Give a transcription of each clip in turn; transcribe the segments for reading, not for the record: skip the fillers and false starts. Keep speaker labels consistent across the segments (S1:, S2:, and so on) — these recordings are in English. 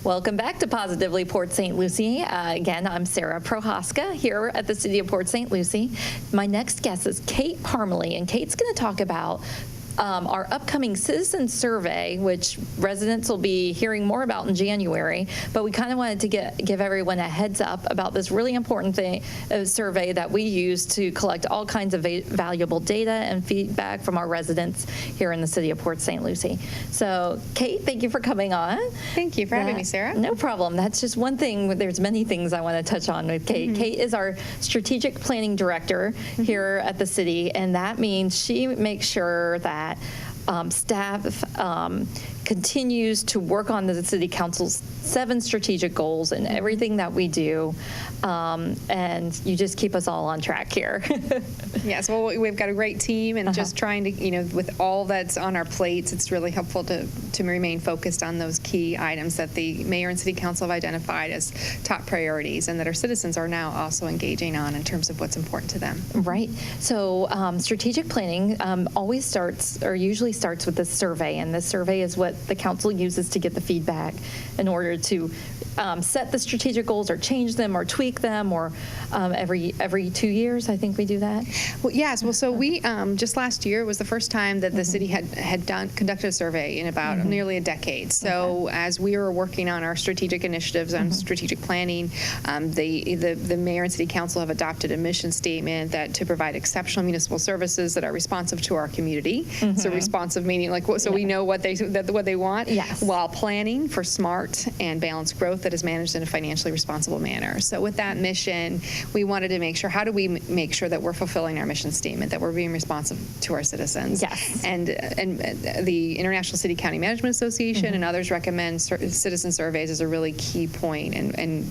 S1: Welcome back to Positively Port St. Lucie. Again, I'm Sarah Prohaska here at the City of Port St. Lucie. My next guest is Kate Parmalee, and Kate's going to talk about our upcoming citizen survey, which residents will be hearing more about in January. But we kind of wanted to give everyone a heads up about this really important survey that we use to collect all kinds of valuable data and feedback from our residents here in the City of Port St. Lucie. So, Kate, thank you for coming on.
S2: Thank you for having me, Sarah.
S1: No problem. That's just one thing. There's many things I want to touch on with Kate. Kate is our strategic planning director here at the city, and that means she makes sure that staff continues to work on the City Council's 7 strategic goals and everything that we do, and you just keep us all on track here.
S2: Yes, well, we've got a great team, and just trying to, with all that's on our plates, it's really helpful to remain focused on those key items that the Mayor and City Council have identified as top priorities and that our citizens are now also engaging on in terms of what's important to them.
S1: Right. So strategic planning usually starts with this survey, and this survey is what the council uses to get the feedback in order to set the strategic goals or change them or tweak them, or every 2 years, I think we do that.
S2: Well, yes. Well, so we just last year was the first time that the city had conducted a survey in about nearly a decade. So as we were working on our strategic initiatives on strategic planning, the mayor and city council have adopted a mission statement that to provide exceptional municipal services that are responsive to our community. So responsive meaning so we know what they want,
S1: yes,
S2: while planning for smart and balanced growth that is managed in a financially responsible manner. So with that mission, we wanted to make sure, how do we make sure that we're fulfilling our mission statement, that we're being responsive to our citizens?
S1: Yes.
S2: And the International City County Management Association and others recommend citizen surveys as a really key point and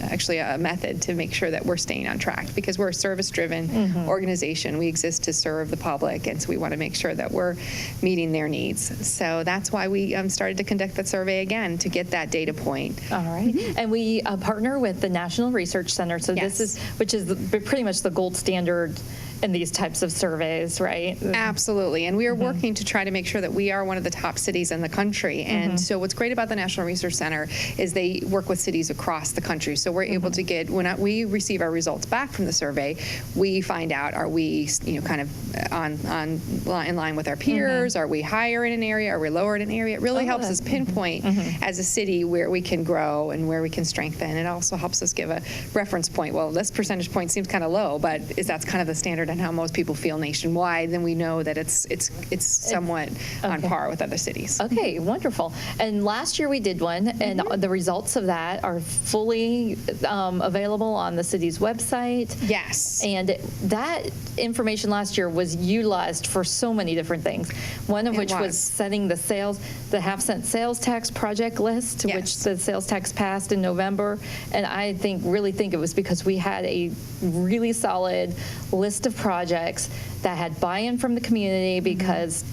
S2: actually a method to make sure that we're staying on track, because we're a service-driven organization. We exist to serve the public, and so we want to make sure that we're meeting their needs. So that's why we started to conduct that survey again, to get that data point.
S1: All right. And we partner with the National Research Center. So
S2: yes,
S1: which is pretty much the gold standard in these types of surveys, right?
S2: Absolutely. And we are working to try to make sure that we are one of the top cities in the country. And so what's great about the National Research Center is they work with cities across the country. So we're able to get, when we receive our results back from the survey, we find out, are we kind of in line with our peers? Are we higher in an area? Are we lower in an area? It really helps us pinpoint as a city where we can grow and where we can strengthen. It also helps us give a reference point. Well, this percentage point seems kind of low, but that's kind of the standard and how most people feel nationwide, then we know that it's somewhat on par with other cities.
S1: Okay, wonderful. And last year we did one, and the results of that are fully available on the city's website.
S2: Yes.
S1: And that information last year was utilized for so many different things, one of which was setting the half-cent sales tax project list, which the sales tax passed in November. And I really think it was because we had a really solid list of projects that had buy-in from the community, because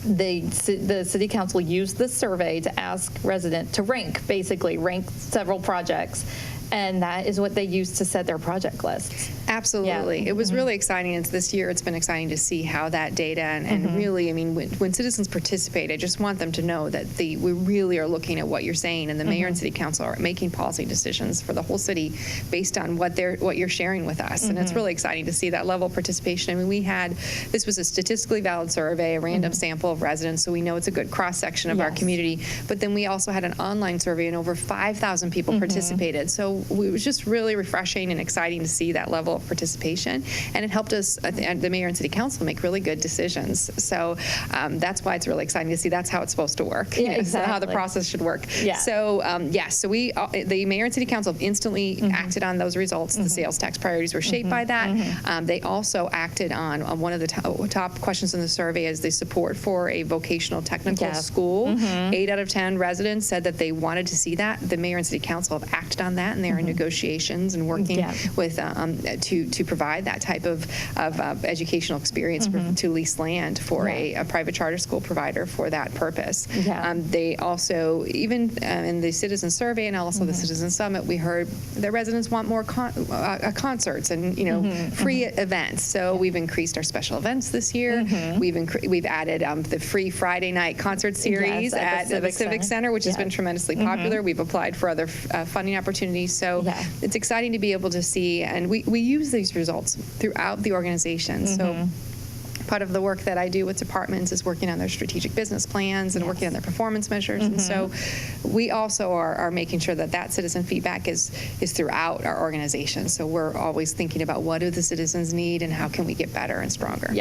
S1: the city council used this survey to ask residents to rank several projects. And that is what they use to set their project lists.
S2: Absolutely. Yeah. It was really exciting. And this year it's been exciting to see how that data and really, I mean, when citizens participate, I just want them to know that we really are looking at what you're saying, and the mayor and city council are making policy decisions for the whole city based on what you're sharing with us. And it's really exciting to see that level of participation. I mean, this was a statistically valid survey, a random sample of residents, so we know it's a good cross-section of our community. But then we also had an online survey, and over 5,000 people participated. So it was just really refreshing and exciting to see that level of participation, and it helped us, the mayor and city council, make really good decisions. So that's why it's really exciting to see that's how it's supposed to work.
S1: Yeah, exactly.
S2: How the process should work.
S1: Yeah.
S2: So so the mayor and city council have instantly acted on those results. The sales tax priorities were shaped by that. They also acted on one of the top questions in the survey is the support for a vocational technical school. 8 out of 10 residents said that they wanted to see that. The mayor and city council have acted on that, and they are in negotiations and working with to provide that type of educational experience to lease land for a private charter school provider for that purpose. They also, even in the citizen survey and also the Citizen Summit, we heard the residents want more concerts and free events. So we've increased our special events this year. We've added the free Friday night concert series at the Civic Center, which has been tremendously popular. We've applied for other funding opportunities. So it's exciting to be able to see, and we use these results throughout the organization. So part of the work that I do with departments is working on their strategic business plans and working on their performance measures. And so we also are making sure that citizen feedback is throughout our organization. So we're always thinking about what do the citizens need and how can we get better and stronger.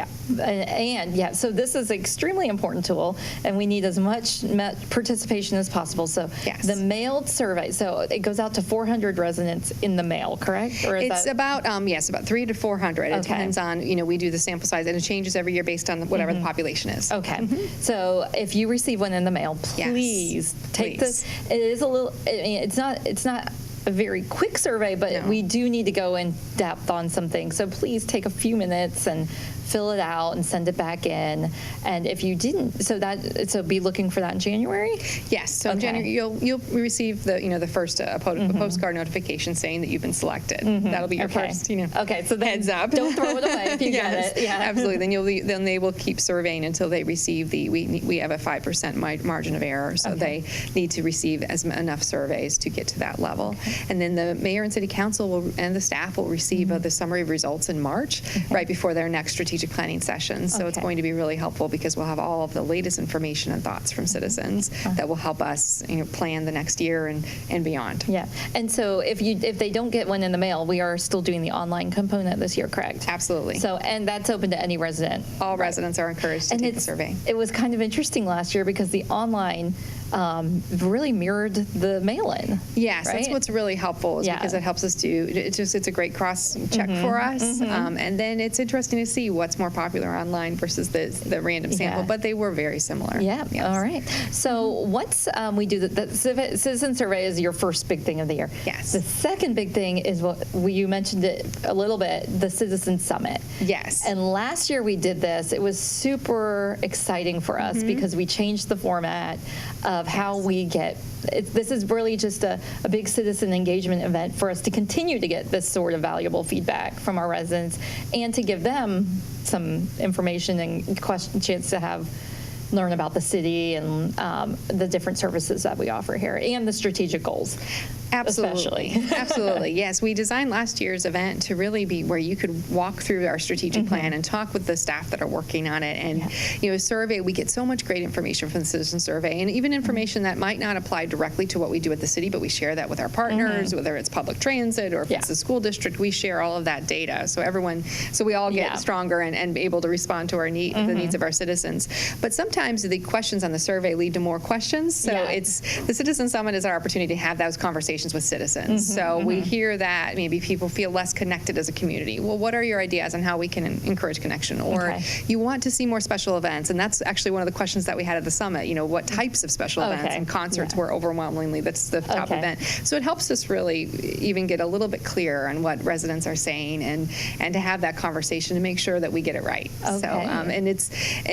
S1: So this is an extremely important tool, and we need as much participation as possible. So the mailed survey, so it goes out to 400 residents in the mail, correct? Or is
S2: it's about 300 to 400. It depends on, we do the sample size, and it changes every year based on whatever the population is.
S1: So if you receive one in the mail, please take this. It is a little, it's not a very quick survey, but we do need to go in depth on some things. So please take a few minutes and fill it out and send it back in. And if you didn't, so be looking for that in January?
S2: Yes. So in January, you'll receive the first postcard notification saying that you've been selected. That'll be your first,
S1: Okay, so then
S2: heads up.
S1: Don't throw it away if you get it.
S2: Absolutely. Then they will keep surveying until they receive we have a 5% margin of error. So they need to receive enough surveys to get to that level. And then the mayor and city council and the staff will receive the summary of results in March, right before their next strategic planning session. So it's going to be really helpful because we'll have all of the latest information and thoughts from citizens that will help us plan the next year and beyond.
S1: And so if they don't get one in the mail, we are still doing the online component this year, correct?
S2: Absolutely.
S1: So, and that's open to any resident.
S2: All residents are encouraged to take the survey.
S1: It was kind of interesting last year because the online really mirrored the mail-in.
S2: Yes,
S1: right?
S2: That's what's really helpful is because it helps us it's a great cross check for us. And then it's interesting to see what's more popular online versus the random sample, but they were very similar.
S1: All right. So once we do the citizen survey is your first big thing of the year.
S2: Yes.
S1: The second big thing is what you mentioned it a little bit, the Citizen Summit.
S2: Yes.
S1: And last year we did this. It was super exciting for us because we changed the format of how we get. This is really just a big citizen engagement event for us to continue to get this sort of valuable feedback from our residents and to give them some information and chance to learn about the city and the different services that we offer here and the strategic goals.
S2: Absolutely. Absolutely. Yes. We designed last year's event to really be where you could walk through our strategic plan and talk with the staff that are working on it. And, a survey, we get so much great information from the citizen survey and even information that might not apply directly to what we do at the city, but we share that with our partners, whether it's public transit or if it's the school district, we share all of that data. So we all get stronger and able to respond to the needs of our citizens. But sometimes the questions on the survey lead to more questions. So it's the Citizen Summit is our opportunity to have those conversations with citizens. So we hear that maybe people feel less connected as a community. Well, what are your ideas on how we can encourage connection? Or you want to see more special events, and that's actually one of the questions that we had at the summit. What types of special events and concerts were overwhelmingly that's the top event. So it helps us really even get a little bit clearer on what residents are saying and to have that conversation to make sure that we get it right. So and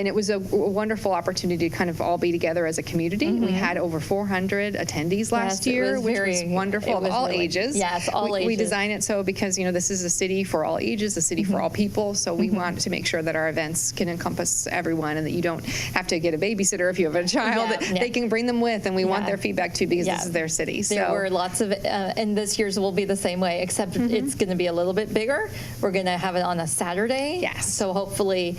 S2: it was a wonderful opportunity to kind of all be together as a community. We had over 400 attendees last year, which was wonderful, of all ages.
S1: Yes, all ages.
S2: We design it so because, this is a city for all ages, a city for all people. So we want to make sure that our events can encompass everyone and that you don't have to get a babysitter if you have a child, that they can bring them with. And we want their feedback too because this is their city.
S1: There were lots of, and this year's will be the same way, except it's going to be a little bit bigger. We're going to have it on a Saturday.
S2: Yes.
S1: So hopefully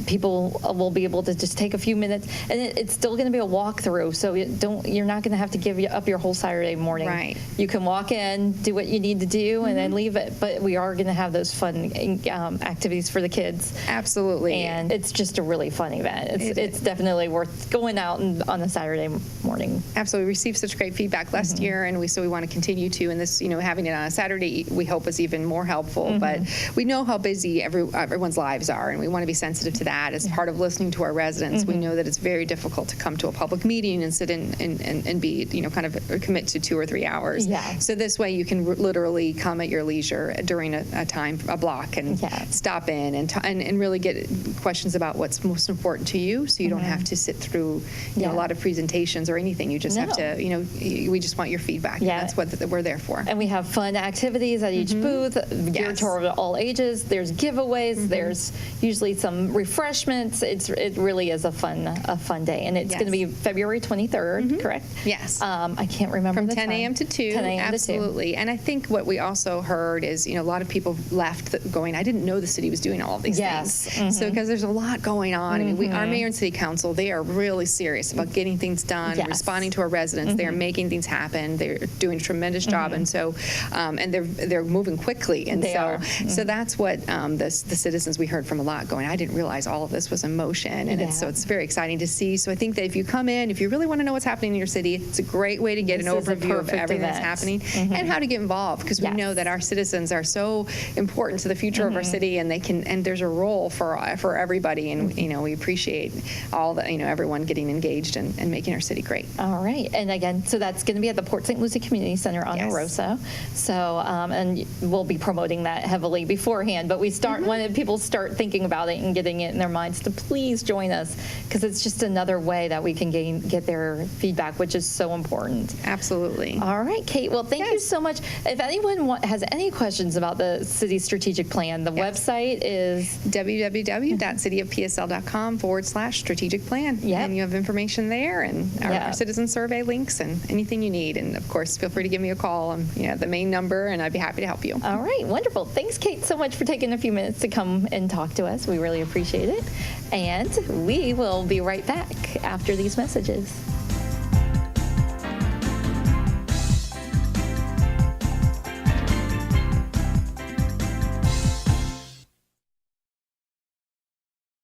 S1: people will be able to just take a few minutes. And it's still going to be a walkthrough. So you're not going to have to give up your whole Saturday morning.
S2: Right.
S1: You can walk in, do what you need to do, and then leave it. But we are going to have those fun activities for the kids.
S2: Absolutely.
S1: And it's just a really fun event. It's definitely worth going out on a Saturday morning.
S2: Absolutely. We received such great feedback last year, and we want to continue to. And this, having it on a Saturday, we hope is even more helpful. But we know how busy everyone's lives are, and we want to be sensitive to that as part of listening to our residents residents. We know that it's very difficult to come to a public meeting and sit in and be, kind of commit to 2 or 3 hours.
S1: Yeah.
S2: So this way you can literally come at your leisure during a block and stop in and really get questions about what's most important to you, so you don't have to sit through a lot of presentations or anything. You just have to, we just want your feedback.
S1: Yeah.
S2: And that's what we're there for.
S1: And we have fun activities at each booth, geared toward all ages. There's giveaways. There's usually some refreshments. It really is a fun day, and it's going to be February 23rd, correct?
S2: Yes.
S1: I can't remember
S2: From
S1: the
S2: 10
S1: time.
S2: a.m. to 2.
S1: 10 a.m.
S2: Absolutely.
S1: to 2.
S2: And I think what we also heard is, a lot of people left going, I didn't know the city was doing all of these things. So because there's a lot going on. I mean, our mayor and city council, they are really serious about getting things done, responding to our residents. They're making things happen. They're doing a tremendous job, and so and they're moving quickly. And so that's what the citizens we heard from a lot going, I didn't realize all of this was in motion, and it's very exciting to see. So I think that if you come in, if you really want to know what's happening in your city, it's a great way to get an overview of everything that's happening and how to get involved, because we know that our citizens are so important to the future of our city, and there's a role for everybody, and we appreciate all the everyone getting engaged and making our city great.
S1: All right, and again, so that's going to be at the Port St. Lucie Community Center on Oroso. So and we'll be promoting that heavily beforehand, but we start when people start thinking about it and getting it in their minds to please join us, because it's just another way that we can get their feedback, which is so important.
S2: Absolutely.
S1: All right, Kate. Well, thank you so much. If anyone has any questions about the city strategic plan, the website is
S2: www.cityofpsl.com/strategic plan. And you have information there, and our citizen survey links, and anything you need. And of course, feel free to give me a call. I'm the main number, and I'd be happy to help you.
S1: All right, wonderful. Thanks, Kate, so much for taking a few minutes to come and talk to us. We really appreciate it. And we will be right back after these messages.